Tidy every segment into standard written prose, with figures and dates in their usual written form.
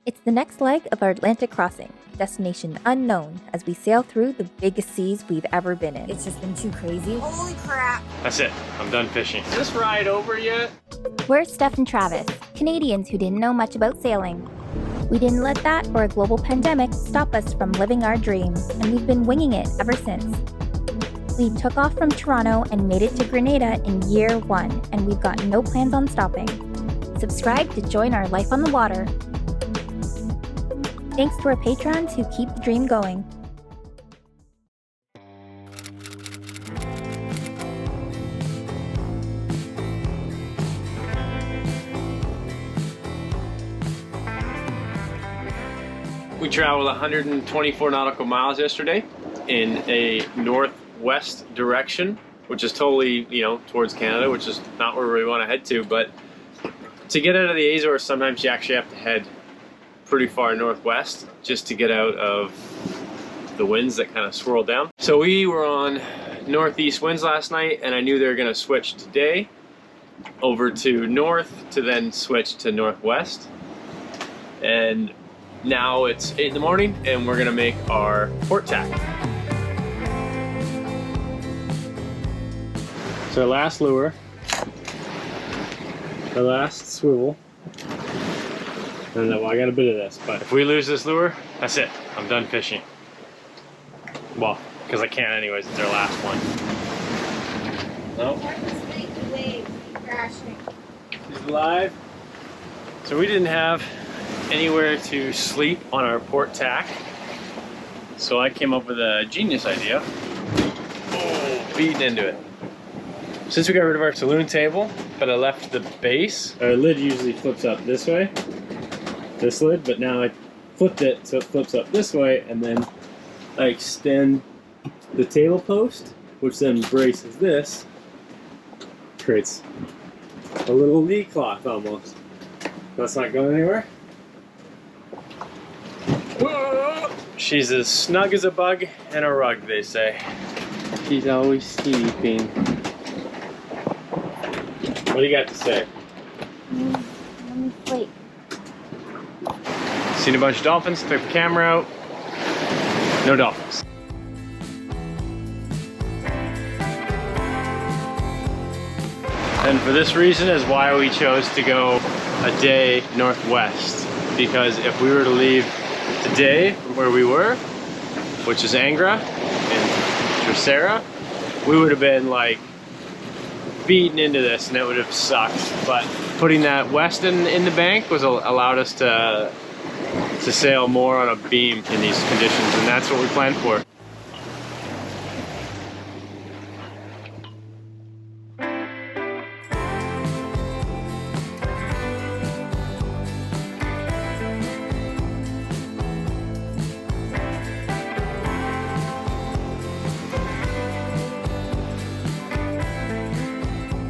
It's the next leg of our Atlantic crossing, destination unknown, as we sail through the biggest seas we've ever been in. It's just been too crazy. Holy crap. That's it. I'm done fishing. Is this ride over yet? We're Steph and Travis, Canadians who didn't know much about sailing. We didn't let that or a global pandemic stop us from living our dreams, and we've been winging it ever since. We took off from Toronto and made it to Grenada in year 1, and we've got no plans on stopping. Subscribe to join our life on the water. Thanks to our patrons who keep the dream going. We traveled 124 nautical miles yesterday in a northwest direction, which is totally, towards Canada, which is not where we want to head to. But to get out of the Azores, sometimes you actually have to head pretty far northwest just to get out of the winds that kind of swirl down. So we were on northeast winds last night, and I knew they were going to switch today over to north to then switch to northwest. And now it's 8 in the morning and we're gonna make our port tack. So our last lure, our last swivel. I don't know, well, I got a bit of this, but if we lose this lure, that's it. I'm done fishing. Well, because I can't anyways, it's our last one. Nope. She's alive. So we didn't have anywhere to sleep on our port tack, so I came up with a genius idea. Oh, beating into it. Since we got rid of our saloon table, but I left the base, our lid usually flips up this way, this lid, but now I flipped it so it flips up this way, and then I extend the table post, which then braces this, creates a little knee cloth almost. That's not going anywhere. Whoa. She's as snug as a bug in a rug, they say. She's always sleeping. What do you got to say? Let me sleep. Seen a bunch of dolphins, took the camera out. No dolphins. And for this reason is why we chose to go a day northwest. Because if we were to leave today from where we were, which is Angra and Terceira, we would have been like beaten into this and it would have sucked. But putting that west in the bank was allowed us to sail more on a beam in these conditions, and that's what we planned for.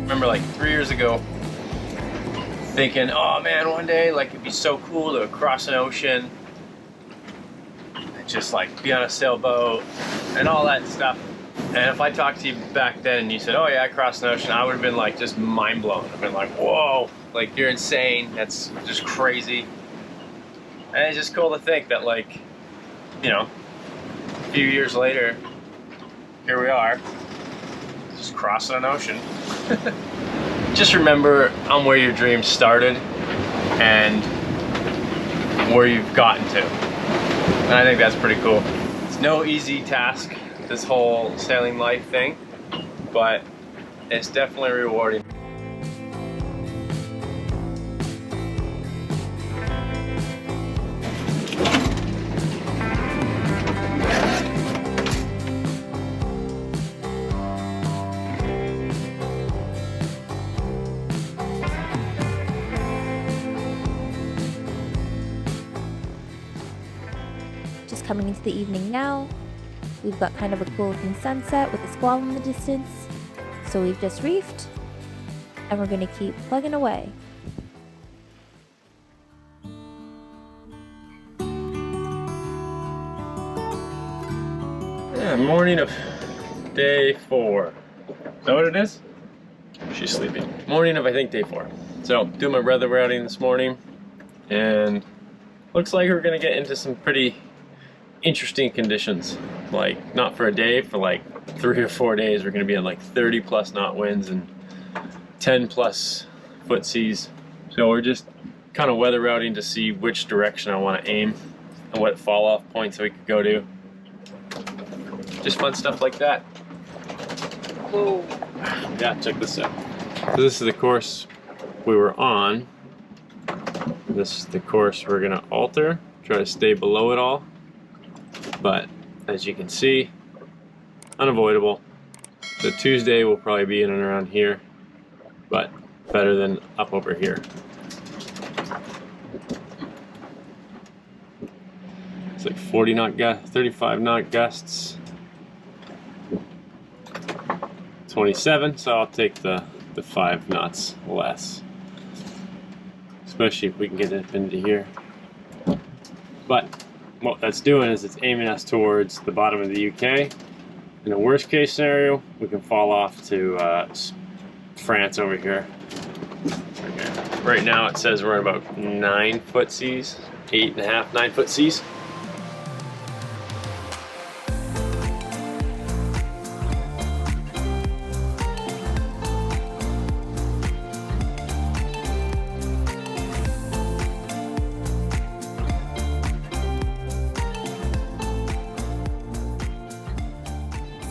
Remember like 3 years ago thinking, oh man, one day like it'd be so cool to cross an ocean and just like be on a sailboat and all that stuff. And if I talked to you back then and you said, oh yeah, I crossed an ocean, I would have been like just mind blown. I've been like, whoa, like you're insane, that's just crazy. And it's just cool to think that like, a few years later, here we are, just crossing an ocean. Just remember on where your dreams started and where you've gotten to. And I think that's pretty cool. It's no easy task, this whole sailing life thing, but it's definitely rewarding. Coming into the evening now. We've got kind of a cool looking sunset with a squall in the distance. So we've just reefed and we're gonna keep plugging away. Yeah, morning of day 4. Is that what it is? She's sleeping. Morning of, I think, day 4. So, doing my weather routing this morning, and looks like we're gonna get into some pretty interesting conditions. Like, not for a day, for like 3 or 4 days, we're gonna be at like 30 plus knot winds and 10 plus foot seas. So we're just kind of weather routing to see which direction I want to aim and what fall off points we could go to. Just fun stuff like that. Whoa. Yeah, check this out. So this is the course we were on. This is the course we're gonna alter, try to stay below it all. But as you can see, unavoidable. So Tuesday will probably be in and around here, but better than up over here. It's like 40 knot gusts, 35 knot gusts. 27, so I'll take the 5 knots less. Especially if we can get it into here. But what that's doing is it's aiming us towards the bottom of the UK. In a worst case scenario, we can fall off to France over here. Okay. Right now it says we're at about 9 foot seas, 8.5, 9 foot seas.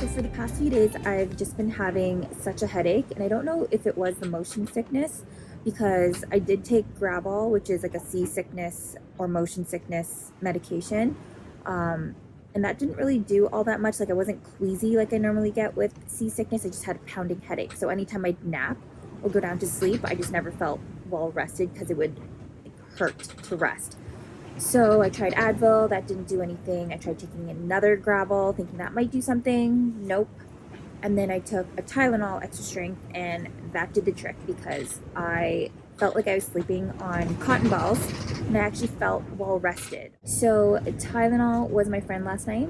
So for the past few days, I've just been having such a headache, and I don't know if it was the motion sickness, because I did take Gravol, which is like a seasickness or motion sickness medication, and that didn't really do all that much. Like, I wasn't queasy like I normally get with seasickness. I just had a pounding headache. So anytime I'd nap or go down to sleep, I just never felt well rested because it would hurt to rest. So I tried Advil, that didn't do anything. I tried taking another Gravol, thinking that might do something. Nope. And then I took a Tylenol extra strength, and that did the trick, because I felt like I was sleeping on cotton balls, and I actually felt well rested. So Tylenol was my friend last night,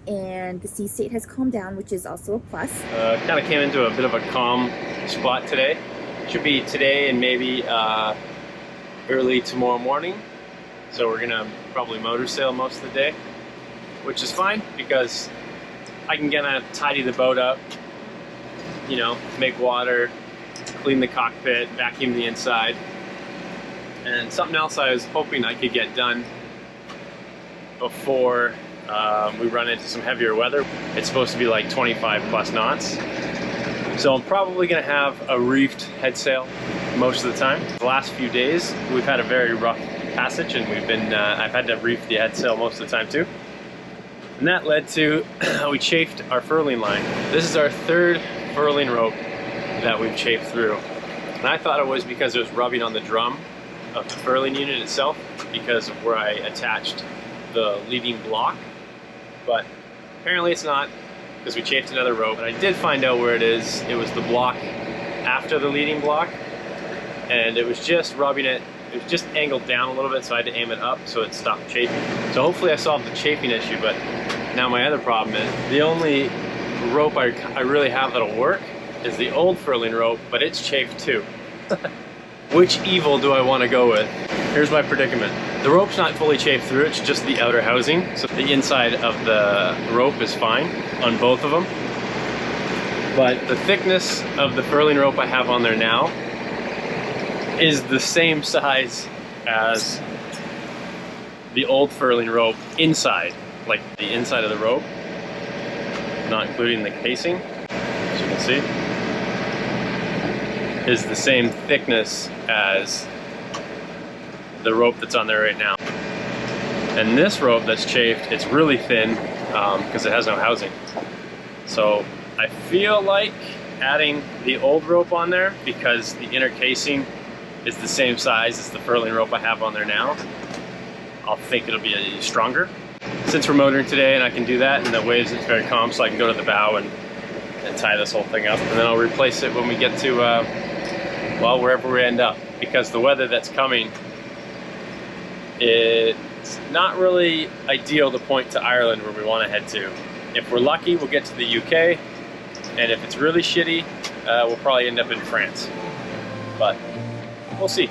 and the sea state has calmed down, which is also a plus. Kind of came into a bit of a calm spot today. Should be today and maybe early tomorrow morning. So we're gonna probably motor sail most of the day, which is fine because I can kind of tidy the boat up, you know, make water, clean the cockpit, vacuum the inside. And something else I was hoping I could get done before we run into some heavier weather. It's supposed to be like 25 plus knots. So I'm probably gonna have a reefed head sail most of the time. The last few days, we've had a very rough passage, and we've been I've had to reef the head sail most of the time too, and that led to we chafed our furling line. This is our 3rd furling rope that we've chafed through, and I thought it was because it was rubbing on the drum of the furling unit itself because of where I attached the leading block, but apparently it's not, because we chafed another rope. And I did find out where it is. It was the block after the leading block, and it was just rubbing it. It was just angled down a little bit, so I had to aim it up so it stopped chafing. So hopefully I solved the chafing issue, but now my other problem is the only rope I really have that'll work is the old furling rope, but it's chafed too. Which evil do I want to go with? Here's my predicament. The rope's not fully chafed through, it's just the outer housing. So the inside of the rope is fine on both of them. But the thickness of the furling rope I have on there now is the same size as the old furling rope inside, like the inside of the rope, not including the casing, as you can see, is the same thickness as the rope that's on there right now. And this rope that's chafed, it's really thin because it has no housing. So I feel like adding the old rope on there, because the inner casing is the same size as the furling rope I have on there now, I'll think it'll be stronger. Since we're motoring today and I can do that, and the waves is very calm, so I can go to the bow and tie this whole thing up, and then I'll replace it when we get to well, wherever we end up, because the weather that's coming, it's not really ideal to point to Ireland where we want to head to. If we're lucky, we'll get to the UK, and if it's really shitty, we'll probably end up in France. But we'll see.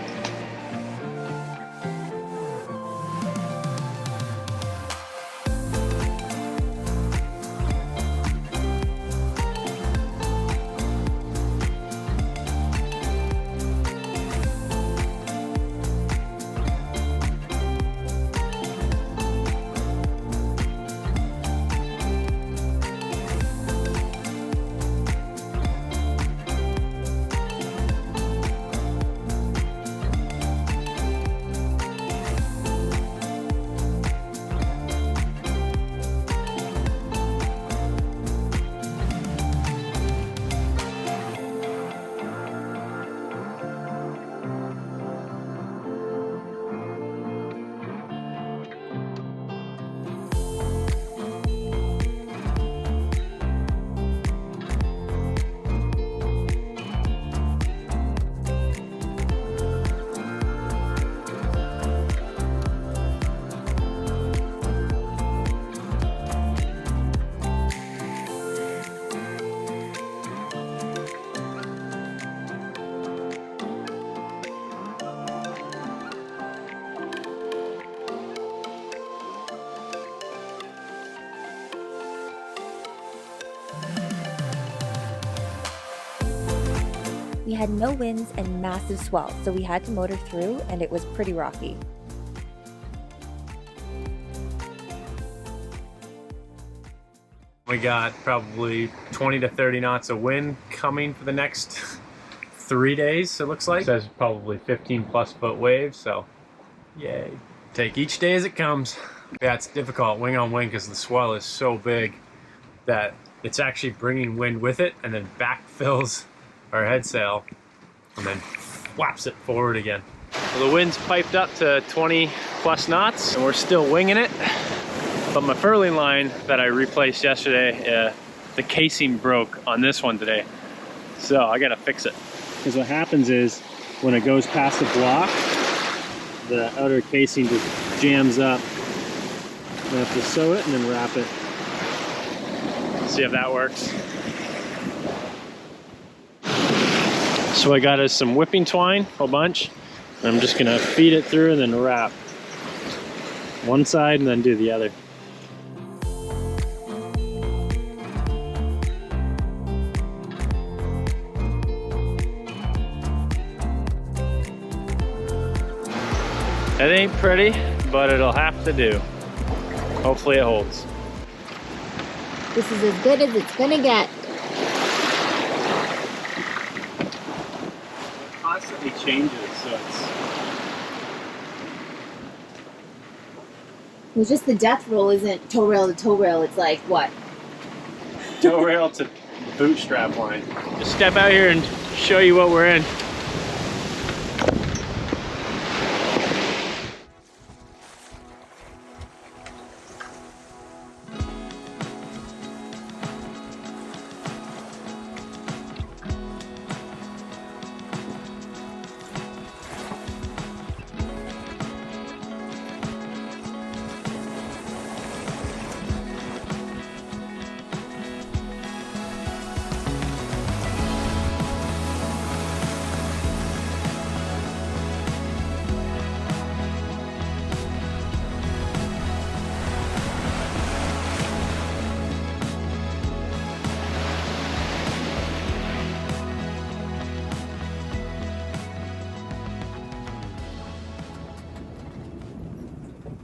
We had no winds and massive swells, so we had to motor through, and it was pretty rocky. We got probably 20 to 30 knots of wind coming for the next 3 days, it looks like. It says probably 15+ foot waves, so yay. Take each day as it comes. Yeah, it's difficult wing on wing because the swell is so big that it's actually bringing wind with it and then backfills our head sail and then flaps it forward again. Well, the wind's piped up to 20+ knots and we're still winging it. But my furling line that I replaced yesterday, the casing broke on this one today. So I gotta fix it. Because what happens is when it goes past the block, the outer casing just jams up. I have to sew it and then wrap it. See if that works. So I got us some whipping twine, a bunch. And I'm just gonna feed it through and then wrap one side and then do the other. It ain't pretty, but it'll have to do. Hopefully it holds. This is as good as it's gonna get. It constantly changes, so It's just the death roll isn't toe rail to toe rail. It's like what? toe rail to bootstrap line. Just step out here and show you what we're in.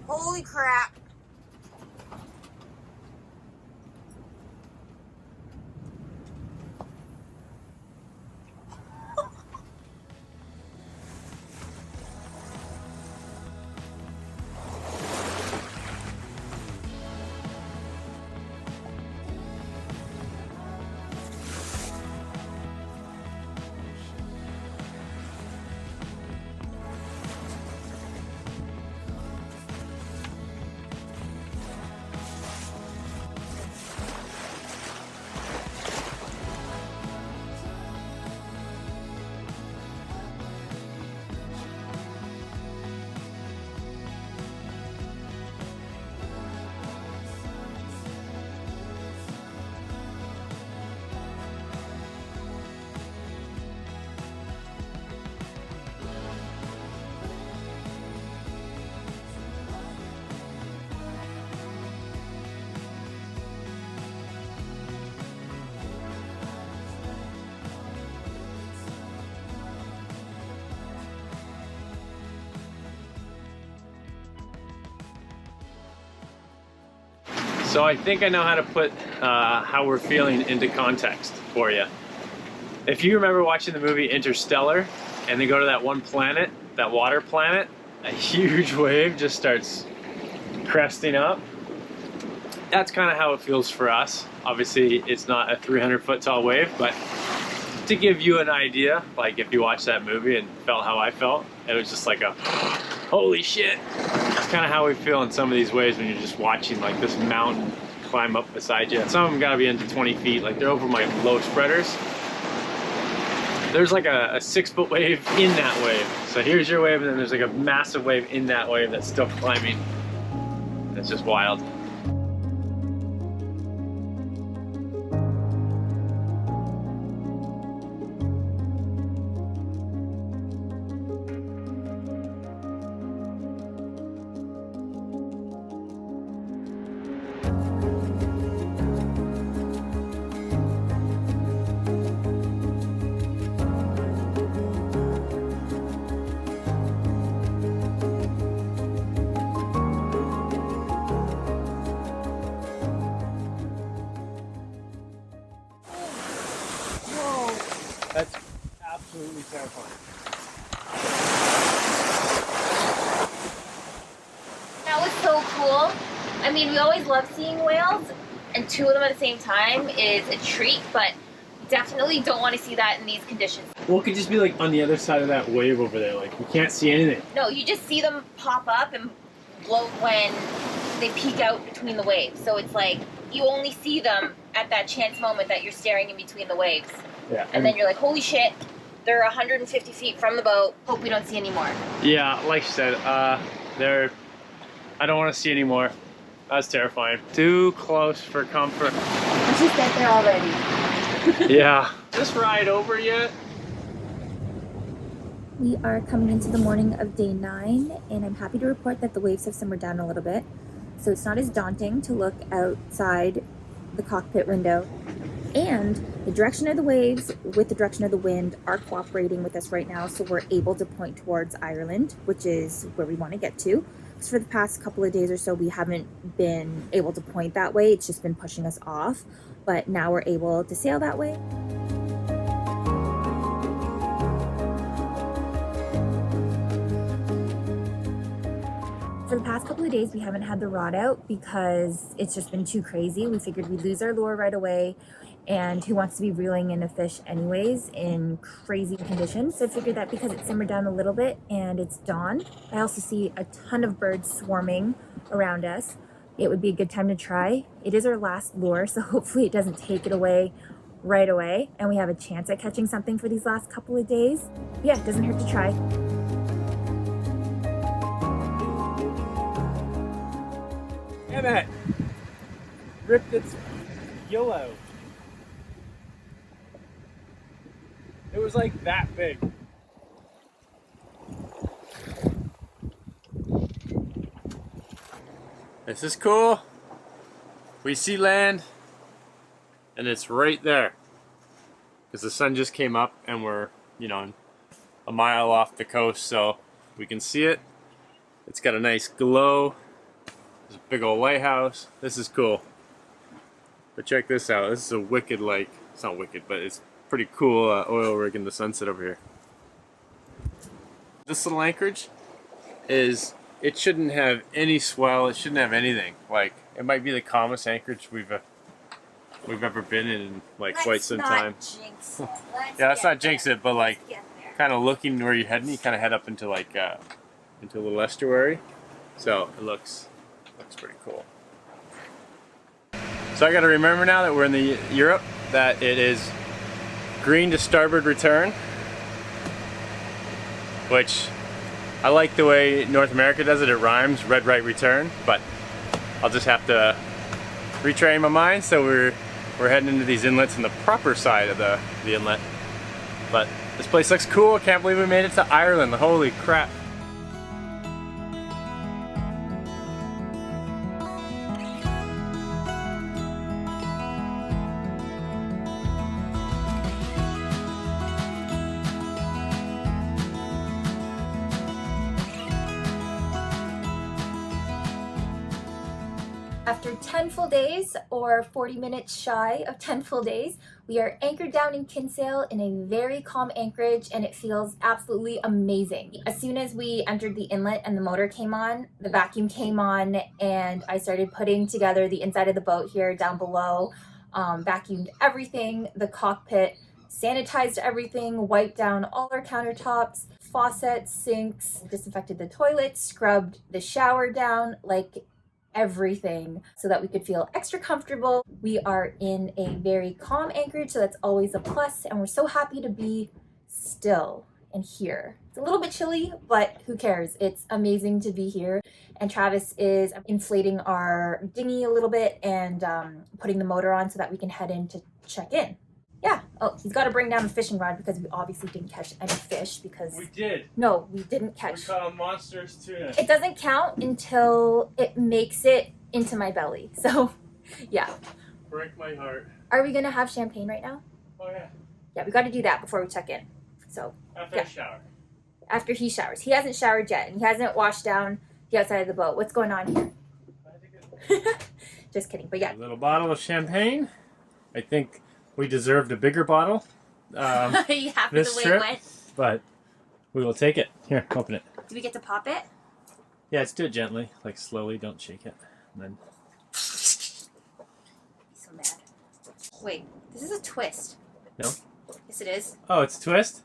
Holy crap. So I think I know how to put how we're feeling into context for you. If you remember watching the movie Interstellar and they go to that one planet, that water planet, a huge wave just starts cresting up. That's kind of how it feels for us. Obviously it's not a 300-foot tall wave, but to give you an idea, like if you watched that movie and felt how I felt, it was just like a holy shit. That's kind of how we feel in some of these waves when you're just watching like this mountain climb up beside you. Some of them gotta be into 20 feet, like they're over my low spreaders. There's like a 6-foot wave in that wave. So here's your wave and then there's like a massive wave in that wave that's still climbing. It's just wild. terrifying. That was so cool. I mean, we always love seeing whales, and 2 of them at the same time is a treat, but definitely don't want to see that in these conditions. Well, it could just be like on the other side of that wave over there. Like, we can't see anything. No, you just see them pop up and bloat when they peek out between the waves. So it's like, you only see them at that chance moment that you're staring in between the waves. Yeah. And then you're like, holy shit, they're 150 feet from the boat. Hope we don't see any more. Yeah, like you said, I don't want to see anymore. That's terrifying. Too close for comfort. Let's just get there already. Yeah. Is this ride over yet? We are coming into the morning of day 9, and I'm happy to report that the waves have simmered down a little bit. So it's not as daunting to look outside the cockpit window. And the direction of the waves with the direction of the wind are cooperating with us right now, so we're able to point towards Ireland, which is where we want to get to. Because for the past couple of days or so, we haven't been able to point that way. It's just been pushing us off. But now we're able to sail that way. For the past couple of days, we haven't had the rod out because it's just been too crazy. We figured we'd lose our lure right away, and who wants to be reeling in a fish anyways in crazy conditions? So I figured that because it simmered down a little bit and it's dawn, I also see a ton of birds swarming around us. It would be a good time to try. It is our last lure, so hopefully it doesn't take it away right away and we have a chance at catching something for these last couple of days. But yeah, it doesn't hurt to try. Damn it! Ripped its gill out. It was like that big. This is cool. We see land, and it's right there. Because the sun just came up, and we're, you know, a mile off the coast, so we can see it. It's got a nice glow. There's a big old lighthouse. This is cool. But check this out. This is a wicked, like, it's not wicked, but it's pretty cool oil rig in the sunset over here. This little anchorage is, it shouldn't have any swell. It shouldn't have anything. Like, it might be the calmest anchorage we've ever been in like quite some time. Yeah, let's not jinx it, but like, kind of looking where you're heading, you kind of head up into like into a little estuary. So it looks pretty cool. So I got to remember now that we're in the Europe that it is green to starboard return, which I like the way North America does it. It rhymes, red right return, but I'll just have to retrain my mind. So we're heading into these inlets on the proper side of the inlet. But this place looks cool. I can't believe we made it to Ireland. Holy crap. After 10 full days, or 40 minutes shy of 10 full days, we are anchored down in Kinsale in a very calm anchorage, and it feels absolutely amazing. As soon as we entered the inlet and the motor came on, the vacuum came on, and I started putting together the inside of the boat here down below, vacuumed everything, the cockpit, sanitized everything, wiped down all our countertops, faucets, sinks, disinfected the toilets, scrubbed the shower down, like everything, so that we could feel extra comfortable. We are in a very calm anchorage, so that's always a plus, and we're so happy to be still and here. It's a little bit chilly, but who cares? It's amazing to be here. And Travis is inflating our dinghy a little bit and putting the motor on so that we can head in to check in. Yeah. Oh, he's got to bring down the fishing rod because we obviously didn't catch any fish because... We did. No, we didn't catch. We caught a monstrous tuna. It doesn't count until it makes it into my belly. So, yeah. Break my heart. Are we going to have champagne right now? Oh, yeah. Yeah, we got to do that before we check in. So, After yeah. I shower. After he showers. He hasn't showered yet, and he hasn't washed down the outside of the boat. What's going on here? Just kidding, but yeah. A little bottle of champagne. I think we deserved a bigger bottle. Are you happy this the way trip? it went? but we will take it. Here, open it. Do we get to pop it? Yeah, let's do it gently, like slowly. Don't shake it. And then. So mad. Wait, this is a twist. No. Yes, it is. Oh, it's a twist.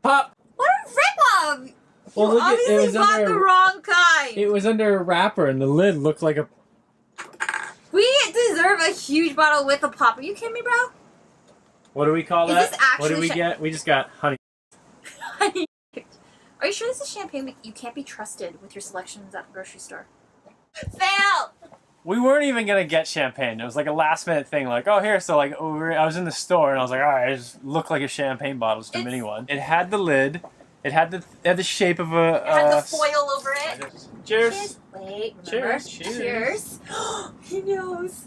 Pop. What a rip-off! Well, You look at obviously it was bought under the wrong kind. It was under a wrapper, and the lid looked like a. We deserve a huge bottle with a pop. Are you kidding me, bro? What do we call Is that? this What do we actually get? We just got honey. Are you sure this is champagne? You can't be trusted with your selections at the grocery store. Fail! We weren't even gonna get champagne. It was like a last minute thing. Like, oh, here. So like, I was in the store, and I was like, all right, it just looked like a champagne bottle, just a mini one. It had the lid. It had the shape of a. It had the foil over it. Cheers. Wait, remember? Cheers. He knows.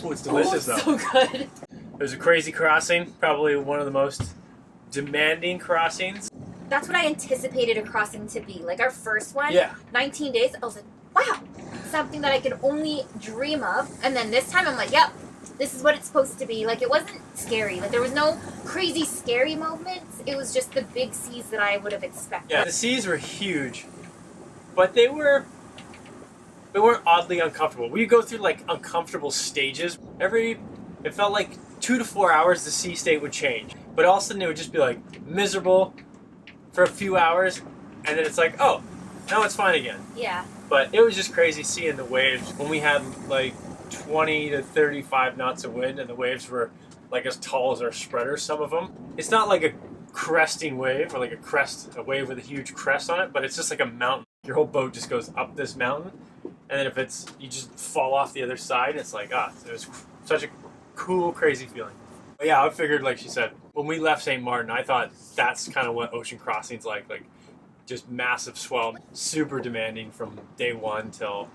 Oh, it's delicious though. So good. It was a crazy crossing. Probably one of the most demanding crossings. That's what I anticipated a crossing to be. Like our first one, Yeah. 19 days, I was like, wow, something that I could only dream of. And then this time I'm like, yep, this is what it's supposed to be. Like it wasn't scary. Like there was no crazy scary moments. It was just the big seas that I would have expected. Yeah, the seas were huge, but they weren't oddly uncomfortable. We go through like uncomfortable stages. It felt like 2 to 4 hours the sea state would change. But all of a sudden it would just be like miserable for a few hours, and then it's like, oh, now it's fine again. Yeah. But it was just crazy seeing the waves when we had like 20 to 35 knots of wind, and the waves were like as tall as our spreaders, some of them. It's not like a cresting wave or like a wave with a huge crest on it, but it's just like a mountain. Your whole boat just goes up this mountain, and then you just fall off the other side, and it's like, it was such a cool, crazy feeling. But yeah, I figured, like she said, when we left St. Martin, I thought that's kind of what ocean crossing's like just massive swell, super demanding from day one till,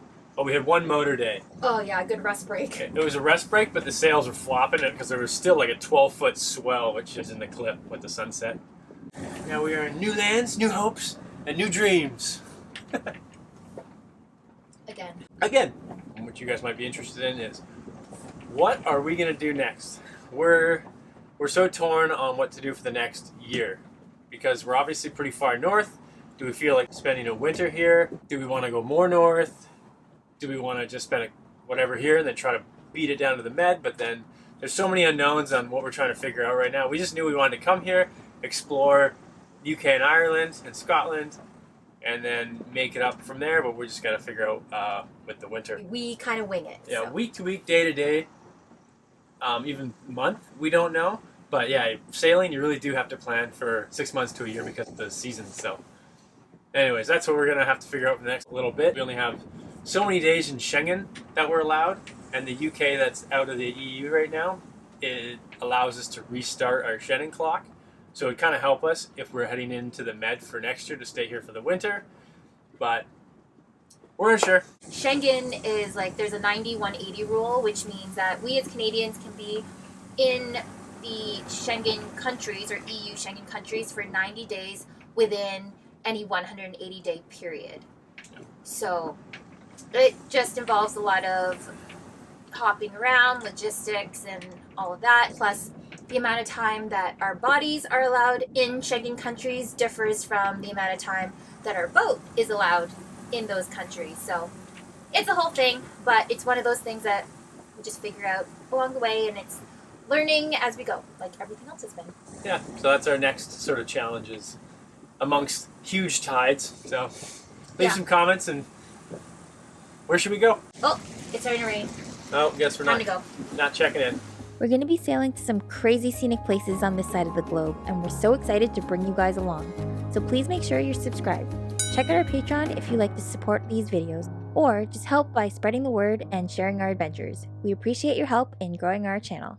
we had one motor day. Oh yeah, good rest break. It was a rest break, but the sails were flopping it because there was still like a 12-foot swell, which is in the clip with the sunset. Now we are in new lands, new hopes, and new dreams. Again, what you guys might be interested in is, what are we going to do next? We're so torn on what to do for the next year because we're obviously pretty far north. Do we feel like spending a winter here? Do we want to go more north? Do we want to just spend whatever here and then try to beat it down to the Med? But then there's so many unknowns on what we're trying to figure out right now. We just knew we wanted to come here, explore UK and Ireland and Scotland, and then make it up from there. But we just got to figure out with the winter. We kind of wing it. Yeah, so. Week to week, day to day, even month, we don't know. But yeah, sailing, you really do have to plan for 6 months to a year because of the seasons. So anyways, that's what we're going to have to figure out for the next little bit. We only have so many days in Schengen that we're allowed, and the UK that's out of the EU right now, it allows us to restart our Schengen clock. So it kind of help us if we're heading into the Med for next year to stay here for the winter. But we're unsure. Schengen is like, there's a 90-180 rule, which means that we as Canadians can be in the Schengen countries or EU Schengen countries for 90 days within any 180-day period. So it just involves a lot of hopping around, logistics, and all of that. Plus, the amount of time that our bodies are allowed in Schengen countries differs from the amount of time that our boat is allowed in those countries. So it's a whole thing, but it's one of those things that we just figure out along the way, and it's learning as we go, like everything else has been. Yeah, so that's our next sort of challenges amongst huge tides. So leave some comments, and where should we go? Oh, it's starting to rain. Oh, guess we're Time to go. not checking in. We're going to be sailing to some crazy scenic places on this side of the globe, and we're so excited to bring you guys along. So please make sure you're subscribed. Check out our Patreon if you like to support these videos, or just help by spreading the word and sharing our adventures. We appreciate your help in growing our channel.